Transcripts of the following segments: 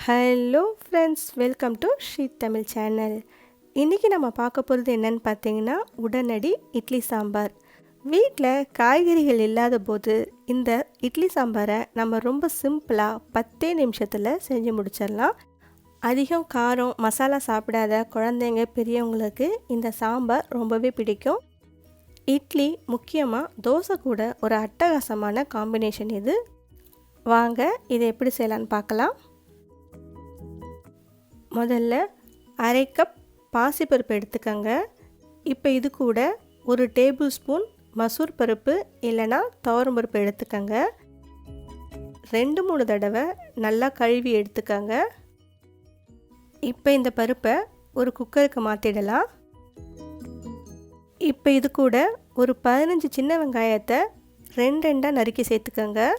Hello friends, welcome to SriTamilChannel. இன்றைக்கி நம்ம பார்க்க போகிறது என்னென்னு பார்த்தீங்கன்னா, உடனடி இட்லி சாம்பார். வீட்டில் காய்கறிகள் இல்லாத போது இந்த இட்லி சாம்பாரை நம்ம ரொம்ப சிம்பிளாக 10 நிமிஷத்தில் செஞ்சு முடிச்சிடலாம். அதிகம் காரம் மசாலா சாப்பிடாத குழந்தைங்க பெரியவங்களுக்கு இந்த சாம்பார் ரொம்பவே பிடிக்கும். இட்லி முக்கியமாக தோசை கூட ஒரு அட்டகாசமான காம்பினேஷன் இது. வாங்க இதை எப்படி செய்யலான்னு பார்க்கலாம். முதல்ல அரை கப் பாசிப்பருப்பு எடுத்துக்கோங்க. இப்போ இது கூட ஒரு டேபிள் ஸ்பூன் மசூர் பருப்பு இல்லைனா துவரம் பருப்பு எடுத்துக்கோங்க. 2-3 தடவை நல்லா கழுவி எடுத்துக்கோங்க. இப்போ இந்த பருப்பை ஒரு குக்கருக்கு மாற்றிடலாம். இப்போ இது கூட ஒரு 15 சின்ன வெங்காயத்தை 2 நறுக்கி சேர்த்துக்கோங்க.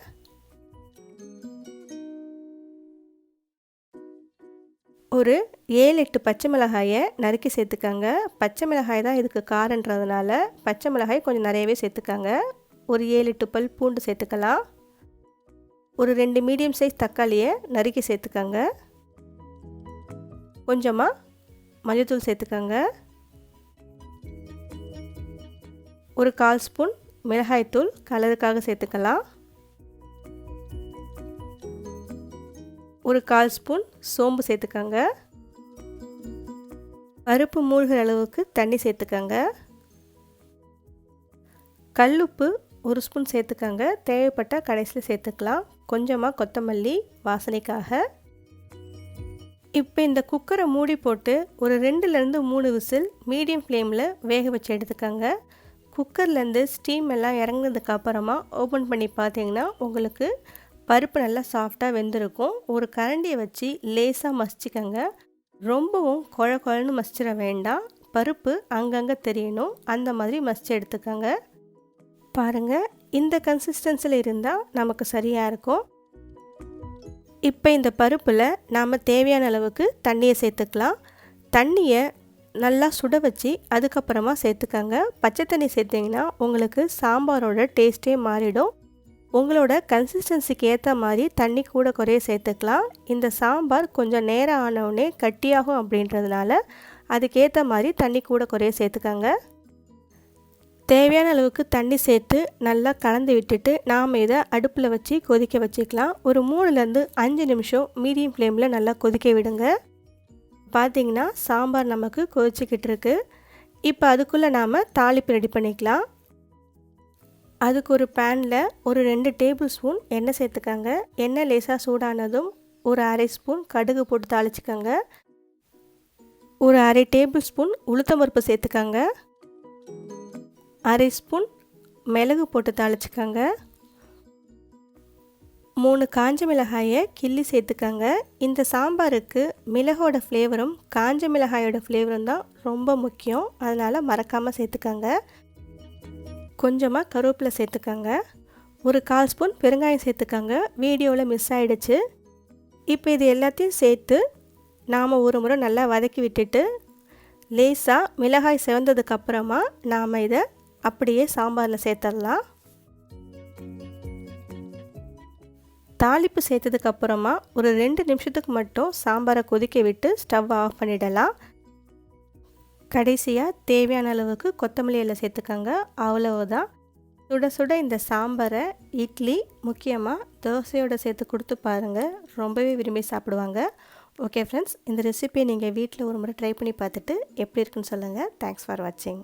ஒரு 7-8 பச்சை மிளகாயை நறுக்கி சேர்த்துக்கோங்க. பச்சை மிளகாய் தான் இதுக்கு காரன்றதுனால பச்சை மிளகாய் கொஞ்சம் நிறையவே சேர்த்துக்கோங்க. ஒரு 7-8 பல் பூண்டு சேர்த்துக்கலாம். ஒரு 2 மீடியம் சைஸ் தக்காளியை நறுக்கி சேர்த்துக்கோங்க. கொஞ்சமாக மஞ்சள்தூள் சேர்த்துக்கோங்க. ஒரு 1/4 ஸ்பூன் மிளகாய்த்தூள் கலருக்காக சேர்த்துக்கலாம். ஒரு 1/4 ஸ்பூன் சோம்பு சேர்த்துக்கோங்க. பருப்பு மூழ்கிற அளவுக்கு தண்ணி சேர்த்துக்கோங்க. கல்லுப்பு 1 ஸ்பூன் சேர்த்துக்கோங்க. தேவைப்பட்டால் கடைசியில் சேர்த்துக்கலாம். கொஞ்சமாக கொத்தமல்லி வாசனைக்காக. இப்போ இந்த குக்கரை மூடி போட்டு ஒரு 2-3 விசில் மீடியம் ஃப்ளேமில் வேக வச்சு எடுத்துக்கோங்க. குக்கர்லேருந்து ஸ்டீம் எல்லாம் இறங்கினதுக்கு அப்புறமா ஓப்பன் பண்ணி பார்த்தீங்கன்னா உங்களுக்கு பருப்பு நல்லா சாஃப்டாக வெந்திருக்கும். ஒரு கரண்டியை வச்சு லேசாக மசிச்சுக்கோங்க. ரொம்பவும் குழன்னு மசிச்சிட வேண்டாம். பருப்பு அங்கங்கே தெரியணும், அந்த மாதிரி மசிச்சு எடுத்துக்கோங்க. பாருங்கள், இந்த கன்சிஸ்டன்சியில் இருந்தால் நமக்கு சரியாக இருக்கும். இப்போ இந்த பருப்பில் நாம் தேவையான அளவுக்கு தண்ணியை சேர்த்துக்கலாம். தண்ணியை நல்லா சுட வச்சு அதுக்கப்புறமா சேர்த்துக்கோங்க. பச்சை தண்ணி சேர்த்திங்கன்னா உங்களுக்கு சாம்பாரோட டேஸ்ட்டே மாறிடும். உங்களோட கன்சிஸ்டன்சிக்கு ஏற்ற மாதிரி தண்ணி கூட குறைய சேர்த்துக்கலாம். இந்த சாம்பார் கொஞ்சம் நேரம் ஆனவுடனே கட்டியாகும் அப்படின்றதுனால அதுக்கேற்ற மாதிரி தண்ணி கூட குறைய சேர்த்துக்கோங்க. தேவையான அளவுக்கு தண்ணி சேர்த்து நல்லா கலந்து விட்டுட்டு நாம் இதை அடுப்பில் வச்சு கொதிக்க வச்சுக்கலாம். ஒரு 3-5 நிமிஷம் மீடியம் ஃப்ளேமில் நல்லா கொதிக்க விடுங்க. பார்த்திங்கன்னா சாம்பார் நமக்கு கொதிச்சுக்கிட்டு இருக்கு. இப்போ அதுக்குள்ளே நாம் தாளிப்பு ரெடி பண்ணிக்கலாம். அதுக்கு ஒரு பேனில் ஒரு 2 டேபிள் ஸ்பூன் எண்ணெய் சேர்த்துக்கோங்க. எண்ணெய் லேசாக சூடானதும் ஒரு அரை ஸ்பூன் கடுகு போட்டு தாளிச்சுக்கோங்க. ஒரு அரை டேபிள் ஸ்பூன் உளுத்தம்பருப்பு சேர்த்துக்கோங்க. அரை ஸ்பூன் மிளகு போட்டு தாளிச்சுக்கோங்க. 3 காஞ்ச மிளகாயை கிள்ளி சேர்த்துக்கோங்க. இந்த சாம்பாருக்கு மிளகோட ஃப்ளேவரும் காஞ்ச மிளகாயோட ஃப்ளேவரும் தான் ரொம்ப முக்கியம். அதனால் மறக்காமல் சேர்த்துக்கோங்க. கொஞ்சமாக கருவேப்பிலை சேர்த்துக்கோங்க. ஒரு 1/4 ஸ்பூன் பெருங்காயம் சேர்த்துக்கோங்க. வீடியோவில் மிஸ் ஆகிடுச்சு. இப்போ இது எல்லாத்தையும் சேர்த்து நாம் ஒரு முறை நல்லா வதக்கி விட்டுட்டு லேசாக மிளகாய் செவந்ததுக்கப்புறமா நாம் இதை அப்படியே சாம்பாரில் சேர்த்துடலாம். தாளிப்பு சேர்த்ததுக்கப்புறமா ஒரு 2 நிமிஷத்துக்கு மட்டும் சாம்பாரை கொதிக்க விட்டு ஸ்டவ் ஆஃப் பண்ணிடலாம். கடைசியாக தேவையான அளவுக்கு கொத்தமல்லி இலை சேர்த்துக்கோங்க. அவ்வளவுதான். சுட சுட இந்த சாம்பாரை இட்லி முக்கியமாக தோசையோடு சேர்த்து கொடுத்து பாருங்கள். ரொம்பவே விரும்பி சாப்பிடுவாங்க. ஓகே ஃப்ரெண்ட்ஸ், இந்த ரெசிபியை நீங்கள் வீட்டில் ஒரு முறை ட்ரை பண்ணி பார்த்துட்டு எப்படி இருக்குன்னு சொல்லுங்கள். தேங்க்ஸ் ஃபார் வாட்சிங்.